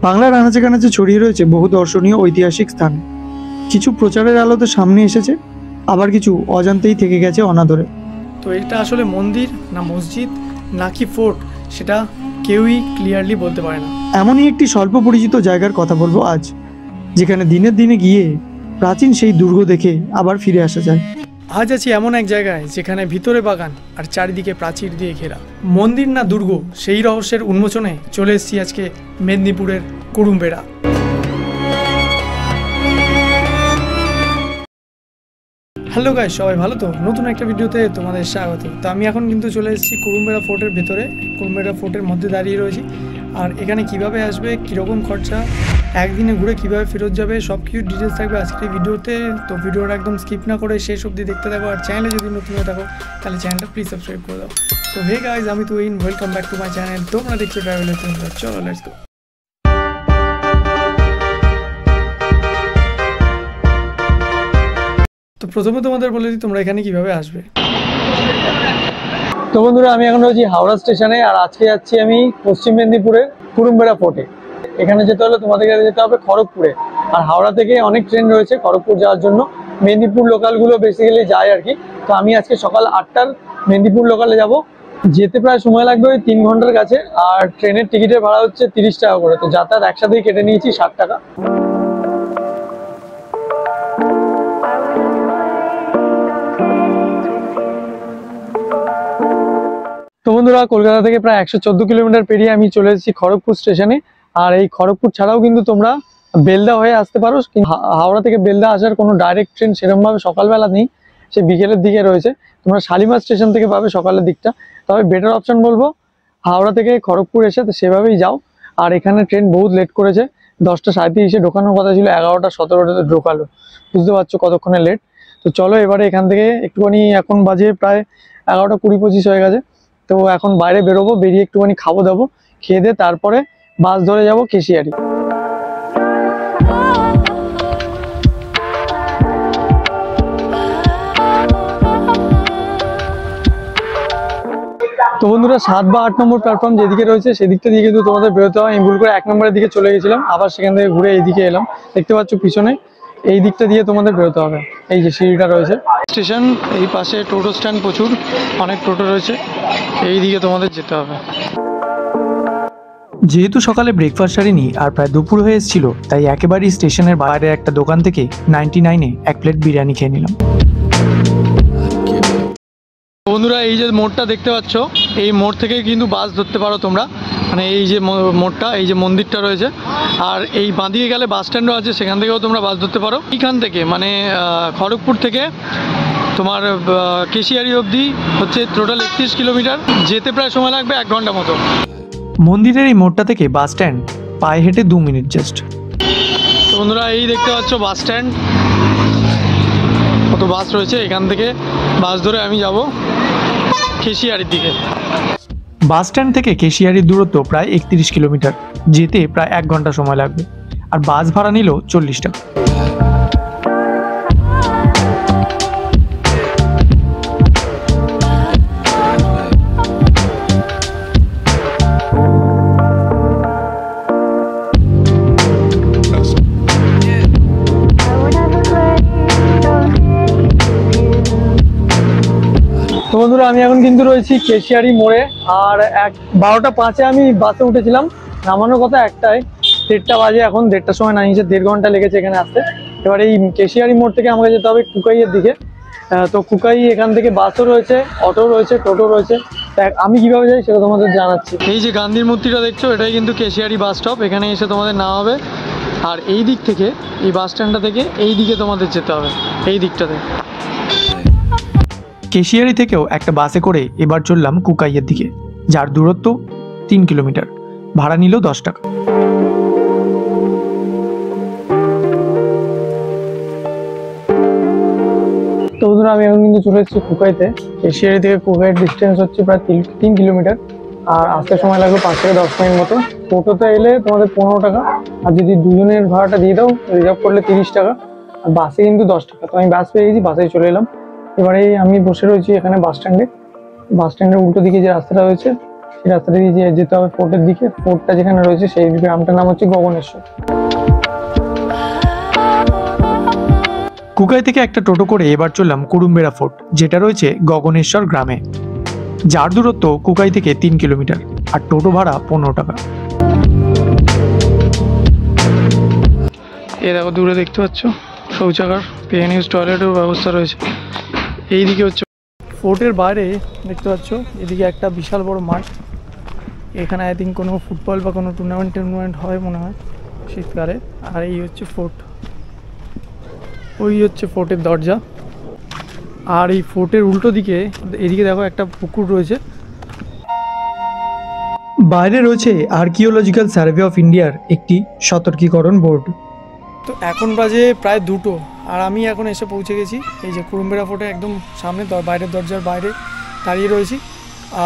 বাংলার আনাচে কানাচে ছড়িয়ে রয়েছে বহু দর্শনীয় ঐতিহাসিক স্থান। কিছু প্রচারের আলোতে সামনে এসেছে, আবার কিছু অজান্তেই থেকে গেছে অনাদরে। তো এটা আসলে মন্দির না মসজিদ নাকি ফোর্ট সেটা কেউই ক্লিয়ারলি বলতে পারে না। এমনই একটি স্বল্প পরিচিত জায়গার কথা বলবো আজ, যেখানে দিনের দিনে গিয়ে প্রাচীন সেই দুর্গ দেখে আবার ফিরে আসা যায়। আজ আছি এমন এক জায়গায় যেখানে ভিতরে বাগান আর চারিদিকে প্রাচীর দিয়ে ঘেরা। মন্দির না দুর্গ, সেই রহস্যের উন্মোচনে চলে এসেছি আজকে মেদিনীপুরের কুরুমবেড়া। হ্যালো গাইস, সবাই ভালো তো? নতুন একটা ভিডিওতে তোমাদের স্বাগত। তো আমি এখন কিন্তু চলে এসেছি কুরুমবেড়া ফোর্টের ভেতরে। কুরুমবেড়া ফোর্টের মধ্যে দাঁড়িয়ে রয়েছি। আর এখানে কিভাবে আসবে, কীরকম খরচা, একদিনে ঘুরে কিভাবে ফেরত যাবে, সব কিছু ডিটেলস থাকবে আজকের ভিডিওতে। তো ভিডিওটা একদম স্কিপ না করে শেষ অবধি দেখতে থাকো। আর চ্যানেলে যদি নতুন হয়ে থাকো তাহলে চ্যানেলটা প্লিজ সাবস্ক্রাইব করে দাও। সো হে গাইজ, আমি তো welcome back to my channel. তোমরা দেখছো ট্রাভেলার। চলো লেটস গো। তো প্রথমে তোমাদের বলে দিই তোমরা এখানে কিভাবে আসবে। তো বন্ধুরা, আমি এখন রয়েছি হাওড়া স্টেশনে, আর আজকে যাচ্ছি আমি পশ্চিম মেদিনীপুরের কুরুমবেড়া ফোর্টে। এখানে যেতে হলে তোমাদেরকে যেতে হবে খড়গপুরে। আর হাওড়া থেকে অনেক ট্রেন রয়েছে খড়গপুর যাওয়ার জন্য। মেদিনীপুর লোকালগুলো বেসিক্যালি যায় আর কি। তো আমি আজকে সকাল 8টার মেদিনীপুর লোকালে যাব। যেতে প্রায় সময় লাগবে ওই 3 ঘন্টার কাছে। আর ট্রেনের টিকিটের ভাড়া হচ্ছে 30 টাকা করে। তো যাতায়াত একসাথেই কেটে নিয়েছি 60 টাকা। তো বন্ধুরা, কলকাতা থেকে প্রায় 114 কিলোমিটার পেরিয়ে আমি চলে এসেছি খড়গপুর স্টেশনে। আর এই খড়গপুর ছাড়াও কিন্তু তোমরা বেলদা হয়ে আসতে পারো। হাওড়া থেকে বেলদা আসার কোনো ডাইরেক্ট ট্রেন সেরকমভাবে সকালবেলা নেই, সে বিকেলের দিকে রয়েছে। তোমরা শালিমার স্টেশন থেকে পাবে সকালের দিকটা। তবে বেটার অপশন বলবো হাওড়া থেকে খড়গপুর এসে তো সেভাবেই যাও। আর এখানে ট্রেন বহুত লেট করেছে, 10:37-এ ঢোকানোর কথা ছিল, 11:17-তে ঢোকালো। বুঝতে পারছো কতক্ষণে লেট। তো চলো এবারে এখান থেকে একটুখানি, এখন বাজে প্রায় 11:20-25 হয়ে গেছে। তো এখন বাইরে বেরোবো, বেরিয়ে একটুখানি খাবো দাবো, খেয়ে দিয়ে তারপরে বাস ধরে যাব কেশিয়ারি। তো বন্ধুরা, 7 বা 8 নম্বর প্ল্যাটফর্ম যেদিকে রয়েছে সেদিকটা দিয়ে কিন্তু তোমাদের বেরোতে হয়। আমি ভুল করে 1 নম্বরের দিকে চলে গেছিলাম, আবার সেখান থেকে ঘুরে এইদিকে এলাম। দেখতে পাচ্ছ পিছনে এই দিকটা দিয়ে তোমাদের বেরোতে হবে। এই যে সিঁড়িটা রয়েছে স্টেশন, এই পাশে টোটো স্ট্যান্ড, প্রচুর অনেক টোটো রয়েছে, এই দিকে তোমাদের যেতে হবে। যেহেতু সকালে ব্রেকফাস্ট সারিনি আর প্রায় দুপুর হয়ে এসেছিল, তাই একেবারেই স্টেশনের বাইরে একটা দোকান থেকে 99-এ 1 প্লেট বিরিয়ানি খেয়ে নিলাম। বন্ধুরা, এই যে মোড়টা দেখতে পাচ্ছ, এই মোড় থেকে কিন্তু বাস ধরতে পারো তোমরা। মানে এই যে মোড়টা, এই যে মন্দিরটা রয়েছে, আর এই বাঁদিকে গেলে বাস স্ট্যান্ডও আছে, সেখান থেকেও তোমরা বাস ধরতে পারো। এইখান থেকে মানে খড়গপুর থেকে তোমার কেশিয়ারি অবধি হচ্ছে টোটাল 31 কিলোমিটার। যেতে প্রায় সময় লাগবে 1 ঘন্টা মতো। মন্দিরের এই মোড়টা থেকে বাস স্ট্যান্ড পায়ে হেঁটে 2 মিনিট জাস্ট। তো বন্ধুরা, এই দেখতে পাচ্ছ বাস স্ট্যান্ড, কত বাস রয়েছে। এখান থেকে বাস ধরে আমি যাব কেশিয়ারির দিকে। বাস স্ট্যান্ড থেকে কেশিয়ারির দূরত্ব প্রায় 31 কিলোমিটার, যেতে প্রায় 1 ঘন্টা সময় লাগবে। আর বাস ভাড়া নিল 40 টাকা। তো বন্ধুরা, আমি এখন কিন্তু রয়েছি কেশিয়ারি মোড়ে। আর 12:05-এ আমি বাসে উঠেছিলাম, নামানোর কথা 1টায়, 1:30 বাজে। এখন 1:30টার সময় নামিয়েছে, 1.5 ঘন্টা লেগেছে এখানে আসতে। এবার এই কেশিয়ারি মোড় থেকে আমাকে যেতে হবে কুকাইয়ের দিকে। তো কুকাই, এখান থেকে বাসও রয়েছে, অটো রয়েছে, টোটো রয়েছে। আমি কিভাবে যাই সেটা তোমাদের জানাচ্ছি। এই যে গান্ধীর মূর্তিটা দেখছো, এটাই কিন্তু কেশিয়ারি বাস স্টপ। এখানে এসে তোমাদের নামাবে, আর এই দিক থেকে, এই বাস স্ট্যান্ডটা থেকে এই দিকে তোমাদের যেতে হবে, এই দিকটাতে। কেশিয়ারি থেকেও একটা বাসে করে এবার চললাম কুকাইয়ের দিকে, যার দূরত্ব 3 কিলোমিটার। ভাড়া নিল 10 টাকা। তো বন্ধুরা, আমি এখন কিন্তু চলে এসেছি কুকাইতে। কেশিয়ারি থেকে কুকাইয়ের ডিস্টেন্স হচ্ছে প্রায় 3 কিলোমিটার। আর আসতে সময় লাগবে 5 থেকে 10 মিনিট মতো। টোটোতে এলে তোমাদের 15 টাকা, আর যদি দুজনের ভাড়াটা দিয়ে দাও রিজার্ভ করলে 30 টাকা। আর বাসে কিন্তু 10 টাকা। তো আমি বাস পেয়ে গেছি, বাসেই চলে এলাম। এবারে আমি বসে রয়েছি এখানে বাস স্ট্যান্ডে। বাস স্ট্যান্ডের উল্টো দিকে যে রাস্তাটা রয়েছে সেই রাস্তাটা দিয়ে যেতে হবে ফোর্টের দিকে। ফোর্টটা যেখানে রয়েছে সেই গ্রামটার নাম হচ্ছে গগনেশ্বর। কুকাই থেকে একটা টোটো করে এবার চললাম কুরুম্বেড়া ফোর্ট, যেটা রয়েছে গগনেশ্বর গ্রামে, যার দূরত্ব কুকাই থেকে 3 কিলোমিটার আর টোটো ভাড়া 15 টাকা। এ দেখো দূরে দেখতে পাচ্ছ শৌচাগার, পেন ইউজ টয়লেটের ব্যবস্থা রয়েছে। এইদিকে হচ্ছে ফোর্টের বাইরে দেখতে পাচ্ছ, এদিকে একটা বিশাল বড় মাঠ। এখানে আই থিঙ্ক কোনো ফুটবল বা কোনো টুর্নামেন্ট হয় মনে হয় শীতকালে। আর এই হচ্ছে ফোর্ট, ওই হচ্ছে ফোর্টের দরজা। আর এই ফোর্টের উল্টো দিকে এদিকে দেখো একটা পুকুর রয়েছে। বাইরে রয়েছে আর্কিওলজিক্যাল সার্ভে অফ ইন্ডিয়ার একটি সতর্কীকরণ বোর্ড। তো এখন বাজে প্রায় 2টো, আর আমি এখন এসে পৌঁছে গেছি এই যে কুরুম্বেড়া ফোর্টে একদম সামনে বাইরের দরজার বাইরে দাঁড়িয়ে রয়েছি।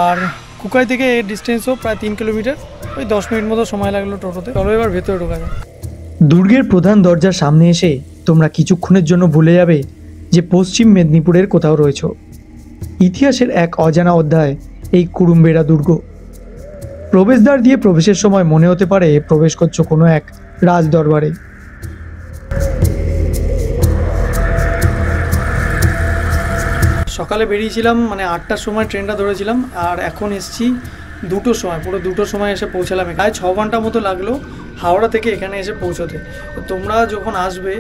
আর কুকাই থেকে এর ডিস্টেন্সও প্রায় 3 কিলোমিটার, ওই 10 মিনিট মতো সময় লাগলো টোটোতে। চলো এবার ভেতরে ঢোকা যায়। দুর্গের প্রধান দরজার সামনে এসে তোমরা কিছুক্ষণের জন্য ভুলে যাবে যে পশ্চিম মেদিনীপুরের কোথাও রয়েছে। ইতিহাসের এক অজানা অধ্যায় এই কুরুম্বেড়া দুর্গ। প্রবেশদ্বার দিয়ে প্রবেশের সময় মনে হতে পারে প্রবেশ করছো কোনো এক রাজদরবারে। সকালে বেরিয়েছিলাম, মানে 8টার সময় ট্রেনটা ধরেছিলাম, আর এখন এসেছি 2টোর সময়, পুরো 2টোর সময় এসে পৌঁছালাম। প্রায় 6 ঘন্টা মতো লাগলো হাওড়া থেকে এখানে এসে পৌঁছতে। তো তোমরা যখন আসবে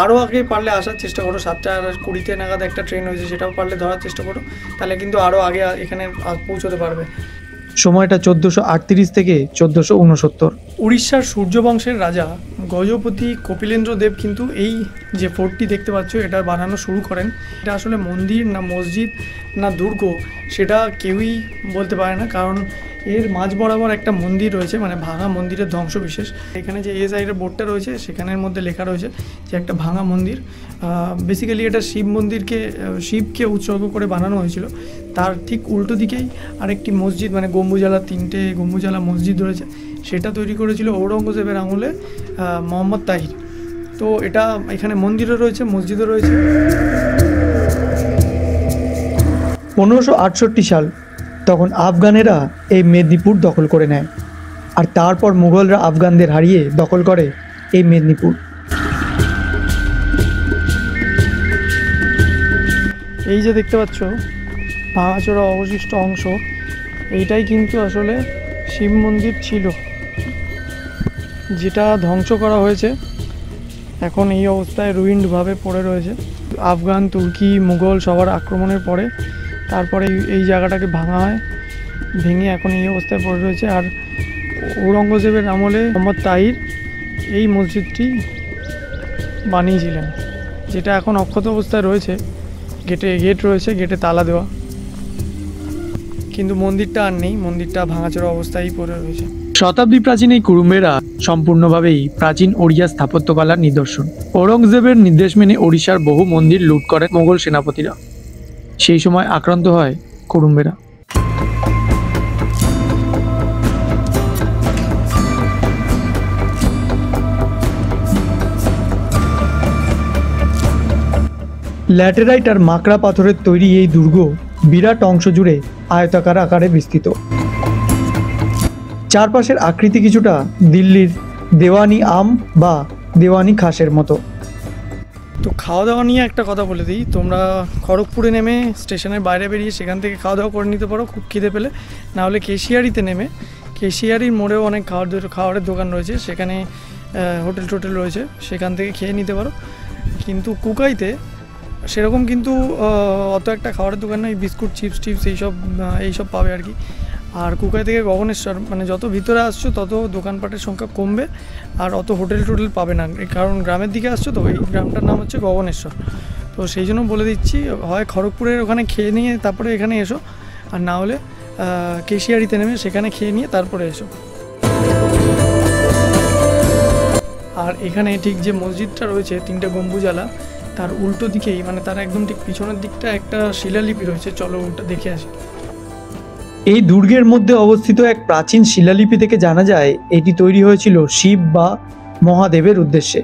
আরও আগে পারলে আসার চেষ্টা করো। 7:20 নাগাদ একটা ট্রেন হয়েছে, সেটাও পারলে ধরার চেষ্টা করো, তাহলে কিন্তু আরও আগে এখানে পৌঁছতে পারবে। সময়টা 1438 থেকে 1469। উড়িষ্যার সূর্যবংশের রাজা গজপতি কপিলেন্দ্র দেব কিন্তু এই যে ফোর্টটি দেখতে পাচ্ছ এটা বানানো শুরু করেন। এটা আসলে মন্দির না মসজিদ না দুর্গ সেটা কেউই বলতে পারে না, কারণ এর মাঝ বরাবর একটা মন্দির রয়েছে, মানে ভাঙা মন্দিরের ধ্বংসবিশেষ। এখানে যে সাইডের বোর্ডটা রয়েছে সেখানের মধ্যে লেখা রয়েছে যে একটা ভাঙা মন্দির। বেসিক্যালি এটা শিবকে উৎসর্গ করে বানানো হয়েছিল। তার ঠিক উল্টো দিকেই আরেকটি মসজিদ, মানে গম্বুজালা 3টে গম্বুজালা মসজিদ রয়েছে, সেটা তৈরি করেছিল ঔরঙ্গজেবের আমলে মোহাম্মদ তাহির। তো এটা এখানে মন্দিরও রয়েছে, মসজিদও রয়েছে। 1568 সাল, তখন আফগানেরা এই মেদিনীপুর দখল করে নেয়, আর তারপর মুঘলরা আফগানদের হারিয়ে দখল করে এই মেদিনীপুর। এই যে দেখতে পাচ্ছ ভাঙাচোরা অবশিষ্ট অংশ, এইটাই কিন্তু আসলে শিব মন্দির ছিল, যেটা ধ্বংস করা হয়েছে। এখন এই অবস্থায় রুইন্ডভাবে পড়ে রয়েছে। আফগান, তুর্কি, মুঘল সবার আক্রমণের পরে তারপরে এই জায়গাটাকে ভাঙা হয়, ভেঙে এখন এই অবস্থায় পড়ে রয়েছে। আর ঔরঙ্গজেবের আমলে মোহাম্মদ তাহির এই মসজিদটি বানিয়েছিলেন, যেটা এখন অক্ষত অবস্থায় রয়েছে। গেট রয়েছে, গেটে তালা দেওয়া, কিন্তু মন্দিরটা আর নেই, মন্দিরটা ভাঙাচোরা অবস্থায় পড়ে রয়েছে। শতাব্দী প্রাচীন এই কুরুম্বেরা সম্পূর্ণভাবেই প্রাচীন ওড়িয়া স্থাপত্যকলার নিদর্শন। ঔরঙ্গজেবের নির্দেশ মেনে ওড়িশার বহু মন্দির লুট করেন মোগল সেনাপতিরা। সেই সময় আক্রান্ত হয় কুরুম্বেরা। ল্যাটেরাইট আর মাকড়া পাথরের তৈরি এই দুর্গ বিরাট অংশ জুড়ে আয়তাকার আকারে বিস্তৃত। চারপাশের আকৃতি কিছুটা দিল্লির দেওয়ানি আম বা দেওয়ানি খাসের মতো। তো খাওয়া দাওয়া নিয়ে একটা কথা বলে দিই, তোমরা খড়গপুরে নেমে স্টেশনের বাইরে বেরিয়ে সেখান থেকে খাওয়া দাওয়া করে নিতে পারো খুব খিদে পেলে, নাহলে কেশিয়ারিতে নেমে, কেশিয়ারির মোড়েও অনেক খাবারের দোকান রয়েছে, সেখানে হোটেল রয়েছে, সেখান থেকে খেয়ে নিতে পারো। কিন্তু কুকাইতে সেরকম কিন্তু অত একটা খাবারের দোকান নয়, বিস্কুট চিপস এইসব পাবে আর কি। আর কুকাই থেকে গগনেশ্বর, মানে যত ভিতরে আসছো তত দোকানপাটের সংখ্যা কমবে, আর অত হোটেল পাবে না, কারণ গ্রামের দিকে আসছো তো। এই গ্রামটার নাম হচ্ছে গগনেশ্বর। তো সেই জন্য বলে দিচ্ছি, হয় খড়গপুরের ওখানে খেয়ে নিয়ে তারপরে এখানে এসো, আর না হলে কেশিয়ারিতে নেমে সেখানে খেয়ে নিয়ে তারপরে এসো। আর এখানে ঠিক যে মসজিদটা রয়েছে 3টে গম্বুজালা, তার উল্টো দিকেই, মানে তার একদম ঠিক পিছনের দিকটা একটা শিলালিপি রয়েছে, চলো ওটা দেখে আসি। এই দুর্গের মধ্যে অবস্থিত এক প্রাচীন শিলালিপি থেকে জানা যায় এটি তৈরি হয়েছিল শিব বা মহাদেবের উদ্দেশ্যে।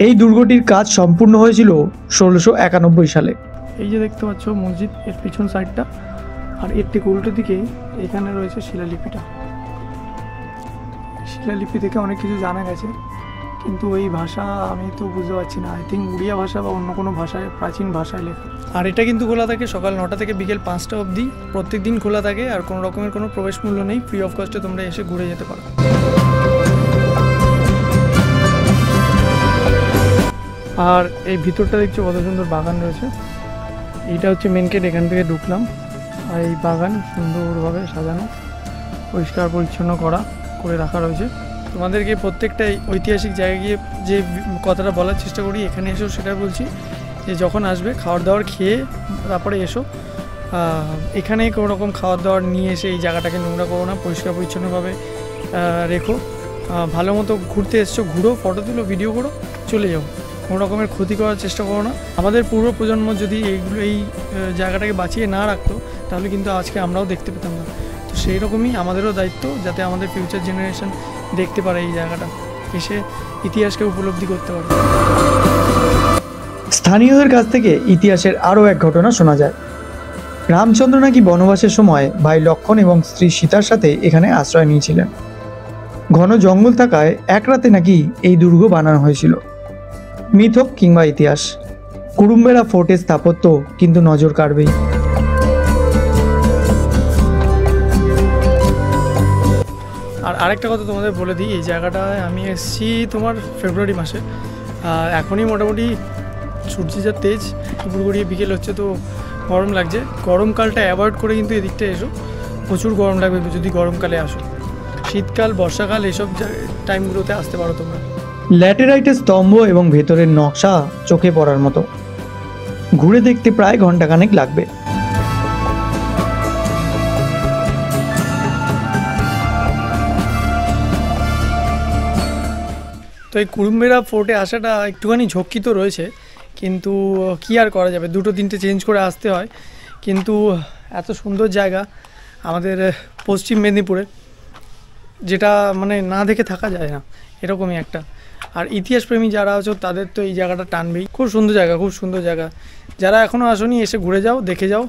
এই দুর্গটির কাজ সম্পূর্ণ হয়েছিল 1691 সালে। এই যে দেখতে পাচ্ছ মসজিদ, এর পিছন সাইডটা, আর এর থেকে উল্টো দিকে এখানে রয়েছে শিলালিপিটা। শিলালিপি থেকে অনেক কিছু জানা গেছে, কিন্তু ওই ভাষা আমি তো বুঝতে পারছি না। আই থিঙ্ক উড়িয়া ভাষা বা অন্য কোনো ভাষায়, প্রাচীন ভাষায় লেখা। আর এটা কিন্তু খোলা থাকে সকাল 9টা থেকে বিকেল 5টা অবধি, প্রত্যেক দিন খোলা থাকে। আর কোনো রকমের কোনো প্রবেশ মূল্য নেই, ফ্রি অফ কস্টে তোমরা এসে ঘুরে যেতে পারো। আর এই ভিতরটা দেখছো কত সুন্দর বাগান রয়েছে। এইটা হচ্ছে মেন গেট, এখান থেকে ঢুকলাম। আর এই বাগান সুন্দরভাবে সাজানো, পরিষ্কার পরিচ্ছন্ন করে রাখা রয়েছে। তোমাদেরকে প্রত্যেকটা ঐতিহাসিক জায়গায় গিয়ে যে কথাটা বলার চেষ্টা করি, এখানে এসো সেটা বলছি যে যখন আসবে খাবার দাবার খেয়ে তারপরে এসো। এখানে কোনো রকম খাবার দাবার নিয়ে এসে এই জায়গাটাকে নোংরা করো না, পরিষ্কার পরিচ্ছন্নভাবে রেখো। ভালো মতো ঘুরতে এসছো, ঘুরো, ফটো তুলো, ভিডিও করো, চলে যাও। কোনো রকমের ক্ষতি করার চেষ্টা করো না। আমাদের পূর্ব প্রজন্ম যদি এই জায়গাটাকে বাঁচিয়ে না রাখতো, তাহলে কিন্তু আজকে আমরাও দেখতে পেতাম না। তো সেই রকমই আমাদেরও দায়িত্ব, যাতে আমাদের ফিউচার জেনারেশন দেখতে পারে এই জায়গাটা, এসে ইতিহাসকে উপলব্ধি করতে পারে। স্থানীয়দের কাছ থেকে ইতিহাসের আরও এক ঘটনা শোনা যায়। রামচন্দ্র নাকি বনবাসের সময় ভাই লক্ষণ এবং স্ত্রী সীতার সাথে এখানে আশ্রয় নিয়েছিলেন। ঘন জঙ্গল থাকায় এক রাতে নাকি এই দুর্গ বানানো হয়েছিল। মিথ হোক কিংবা ইতিহাস, কুরুম্বেড়া ফোর্টের স্থাপত্য কিন্তু নজর কাড়বেই। আর আরেকটা কথা তোমাদের বলে দিই, এই জায়গাটায় আমি এসেছি তোমার ফেব্রুয়ারি মাসে। এখনই মোটামুটি সূর্য যা তেজ, দুপুর গড়িয়ে বিকেল হচ্ছে, তো গরম লাগছে। গরমকালটা অ্যাভয়েড করে কিন্তু এদিকটা এসো, প্রচুর গরম লাগবে যদি গরমকালে আসো। শীতকাল, বর্ষাকাল এসব টাইমগুলোতে আসতে পারো তোমরা। ল্যাটেরাইটের স্তম্ভ এবং ভেতরের নকশা চোখে পড়ার মতো। ঘুরে দেখতে প্রায় ঘন্টাখানেক লাগবে। তো এই কুরুম্বেড়া ফোর্টে আসাটা একটুখানি ঝক্কি তো রয়েছে, কিন্তু কী আর করা যাবে, 2-3টে চেঞ্জ করে আসতে হয়। কিন্তু এত সুন্দর জায়গা আমাদের পশ্চিম মেদিনীপুরে, যেটা মানে না দেখে থাকা যায় না, এরকমই একটা। আর ইতিহাসপ্রেমী যারা আছো তাদের তো এই জায়গাটা টানবেই। খুব সুন্দর জায়গা, খুব সুন্দর জায়গা। যারা এখনও আসোনি, এসে ঘুরে যাও, দেখে যাও,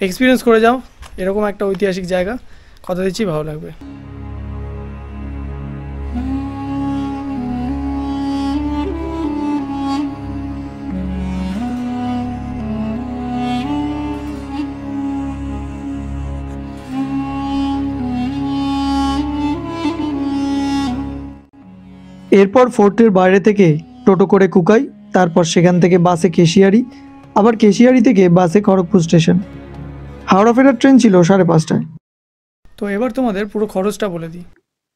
এক্সপিরিয়েন্স করে যাও। এরকম একটা ঐতিহাসিক জায়গা, কথা দিচ্ছি ভালো লাগবে। এরপর ফোর্টের বাইরে থেকে টোটো করে কুকাই, তারপর সেখান থেকে বাসে কেশিয়ারি, আবার কেশিয়ারি থেকে বাসে খড়গপুর স্টেশন। হাওড়া ফেরার ট্রেন ছিল 5:30টায়। তো এবার তোমাদের পুরো খরচটা বলে দিই।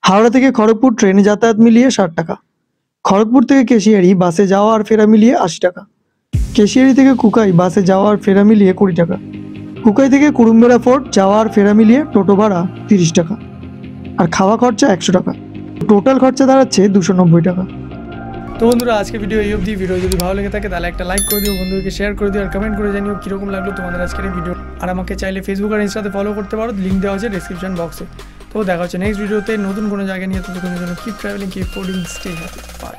হাওড়া থেকে খড়গপুর ট্রেনে যাতায়াত মিলিয়ে 60 টাকা, খড়গপুর থেকে কেশিয়ারি বাসে যাওয়া আর ফেরা মিলিয়ে 80 টাকা, কেশিয়ারি থেকে কুকাই বাসে যাওয়া আর ফেরা মিলিয়ে 20 টাকা, কুকাই থেকে কুরুম্বেড়া ফোর্ট যাওয়া আর ফেরা মিলিয়ে টোটো ভাড়া 30 টাকা, আর খাওয়া খরচা 100 টাকা। টোটাল খরচা দাঁড়াচ্ছে 290 টাকা। তো বন্ধুরা, আজকে ভিডিও এই অবধি। ভিডিও যদি ভালো লেগে থাকে তাহলে একটা লাইক করে দিও, বন্ধুদেরকে শেয়ার করে দিও, আর কমেন্ট করে জানিও কীরকম লাগলো তোমাদের আজকের এই ভিডিও। আর আমাকে চাইলে ফেসবুক আর ইনস্টাতে ফলো করতে পারো, লিঙ্ক দেওয়া আছে ডেসক্রিপশন বক্সে। তো দেখা হচ্ছে নেক্সট ভিডিওতে নতুন কোনো জায়গা নিয়ে। ততক্ষণের জন্য keep travelling, keep coding, stay happy, by.